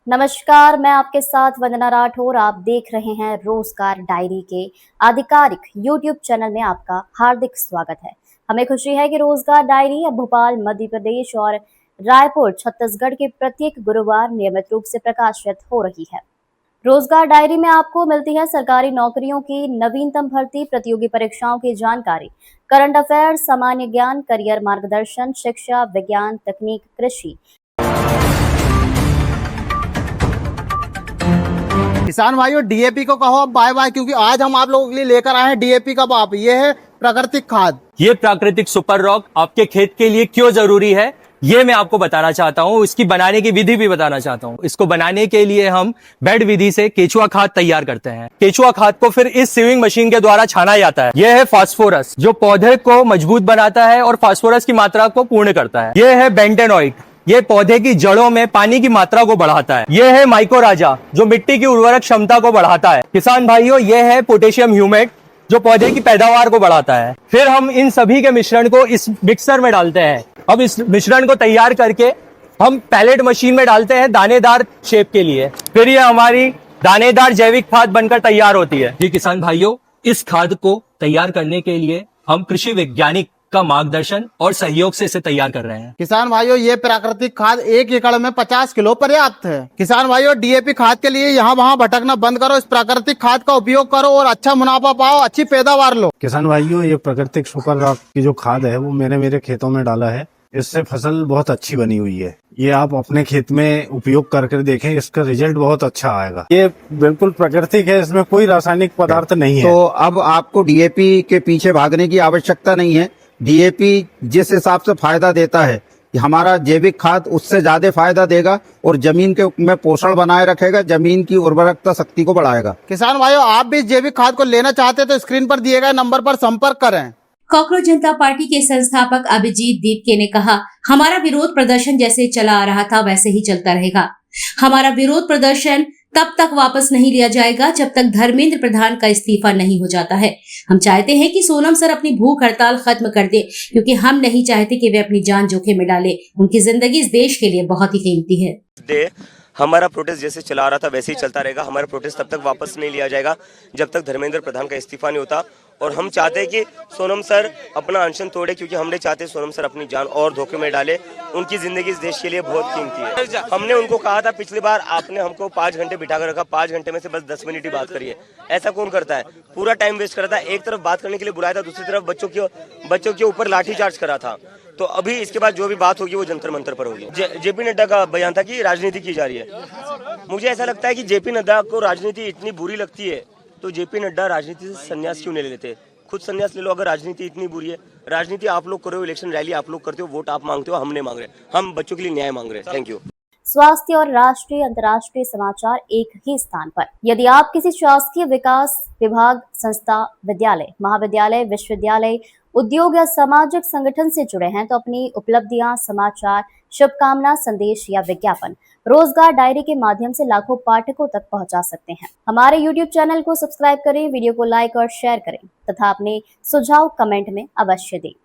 नमस्कार, मैं आपके साथ वंदना राठौर। आप देख रहे हैं रोजगार डायरी के आधिकारिक यूट्यूब चैनल में आपका हार्दिक स्वागत है। हमें खुशी है कि रोजगार डायरी अब भोपाल मध्य प्रदेश और रायपुर छत्तीसगढ़ के प्रत्येक गुरुवार नियमित रूप से प्रकाशित हो रही है। रोजगार डायरी में आपको मिलती है सरकारी नौकरियों की नवीनतम भर्ती, प्रतियोगी परीक्षाओं की जानकारी, करंट अफेयर, सामान्य ज्ञान, करियर मार्गदर्शन, शिक्षा, विज्ञान, तकनीक, कृषि। किसान भाइयों, डीएपी को कहो अब बाय बाय, क्योंकि आज हम आप लोगों के लिए लेकर आए हैं डीएपी का बाप। ये है प्राकृतिक खाद। ये प्राकृतिक सुपर रॉक आपके खेत के लिए क्यों जरूरी है, ये मैं आपको बताना चाहता हूँ। इसकी बनाने की विधि भी बताना चाहता हूँ। इसको बनाने के लिए हम बेड विधि से केचुआ खाद तैयार करते हैं। केचुआ खाद को फिर इस सीविंग मशीन के द्वारा छाना जाता है। यह है फास्फोरस, जो पौधे को मजबूत बनाता है और फास्फोरस की मात्रा को पूर्ण करता है। यह है बेंटेनॉइट, ये पौधे की जड़ों में पानी की मात्रा को बढ़ाता है। यह है माइकोराजा, जो मिट्टी की उर्वरक क्षमता को बढ़ाता है। किसान भाइयों, यह है पोटेशियम ह्यूमेट, जो पौधे की पैदावार को बढ़ाता है। फिर हम इन सभी के मिश्रण को इस मिक्सर में डालते हैं। अब इस मिश्रण को तैयार करके हम पैलेट मशीन में डालते हैं दानेदार शेप के लिए। फिर ये हमारी दानेदार जैविक खाद बनकर तैयार होती है। जी किसान भाइयों, इस खाद को तैयार करने के लिए हम कृषि वैज्ञानिक का मार्गदर्शन और सहयोग से इसे तैयार कर रहे हैं। किसान भाइयों, ये प्राकृतिक खाद 1 एकड़ में 50 किलो पर्याप्त है। किसान भाइयों, डीएपी खाद के लिए यहाँ वहाँ भटकना बंद करो, इस प्राकृतिक खाद का उपयोग करो और अच्छा मुनाफा पाओ, अच्छी पैदावार लो। किसान भाइयों, ये प्राकृतिक सुपर रॉक की जो खाद है वो मैंने मेरे खेतों में डाला है। इससे फसल बहुत अच्छी बनी हुई है। ये आप अपने खेत में उपयोग करके देखें, इसका रिजल्ट बहुत अच्छा आएगा। ये बिल्कुल प्राकृतिक है, इसमें कोई रासायनिक पदार्थ नहीं है। तो अब आपको डीएपी के पीछे भागने की आवश्यकता नहीं है। डीएपी जिस हिसाब से फायदा देता है, हमारा जैविक खाद उससे ज्यादा फायदा देगा और जमीन के में पोषण बनाए रखेगा, जमीन की उर्वरकता शक्ति को बढ़ाएगा। किसान भाइयों, आप भी जैविक खाद को लेना चाहते हैं तो स्क्रीन पर दिए गए नंबर पर संपर्क करें। कॉकरोच जनता पार्टी के संस्थापक अभिजीत दीपके ने कहा, हमारा विरोध प्रदर्शन जैसे चला आ रहा था वैसे ही चलता रहेगा। हमारा विरोध प्रदर्शन तब तक वापस नहीं लिया जाएगा जब तक धर्मेंद्र प्रधान का इस्तीफा नहीं हो जाता है। हम चाहते हैं कि सोनम सर अपनी भूख हड़ताल खत्म कर दे, क्योंकि हम नहीं चाहते कि वे अपनी जान जोखिम में डाले। उनकी जिंदगी इस देश के लिए बहुत ही कीमती है। हमारा प्रोटेस्ट जैसे चला रहा था वैसे ही चलता रहेगा। हमारा प्रोटेस्ट तब तक वापस नहीं लिया जाएगा जब तक धर्मेंद्र प्रधान का इस्तीफा नहीं होता। और हम चाहते हैं कि सोनम सर अपना अनशन तोड़े, क्योंकि हम नहीं चाहते सोनम सर अपनी जान और धोखे में डाले। उनकी जिंदगी इस देश के लिए बहुत कीमती है। हमने उनको कहा था पिछली बार, आपने हमको 5 घंटे बिठा कर रखा, 5 घंटे में से बस 10 मिनट ही बात करिए। ऐसा कौन करता है? पूरा टाइम वेस्ट करता है। एक तरफ बात करने के लिए बुलाया था, दूसरी तरफ बच्चों के ऊपर लाठीचार्ज करा था। तो अभी इसके बाद जो भी बात होगी वो जंतर मंतर पर होगी। जेपी नड्डा का बयान था कि राजनीति की जा रही है। मुझे ऐसा लगता है कि जेपी नड्डा को राजनीति इतनी बुरी लगती है तो जेपी नड्डा राजनीति से संन्यास क्यों नहीं लेते? खुद संन्यास ले लो अगर राजनीति इतनी बुरी है। राजनीति आप लोग करो, इलेक्शन रैली आप लोग करते हो, वोट आप मांगते हो, हम नहीं मांग रहे। हम बच्चों के लिए न्याय मांग रहे हैं। Thank you. स्वास्थ्य और राष्ट्रीय अंतर्राष्ट्रीय समाचार एक ही स्थान पर। यदि आप किसी शासकीय विकास विभाग, संस्था, विद्यालय, महाविद्यालय, विश्वविद्यालय, उद्योग या सामाजिक संगठन से जुड़े हैं तो अपनी उपलब्धियां, समाचार, शुभकामना, संदेश या विज्ञापन रोजगार डायरी के माध्यम से लाखों पाठकों तक पहुंचा सकते हैं। हमारे YouTube चैनल को सब्सक्राइब करें, वीडियो को लाइक और शेयर करें तथा अपने सुझाव कमेंट में अवश्य दें।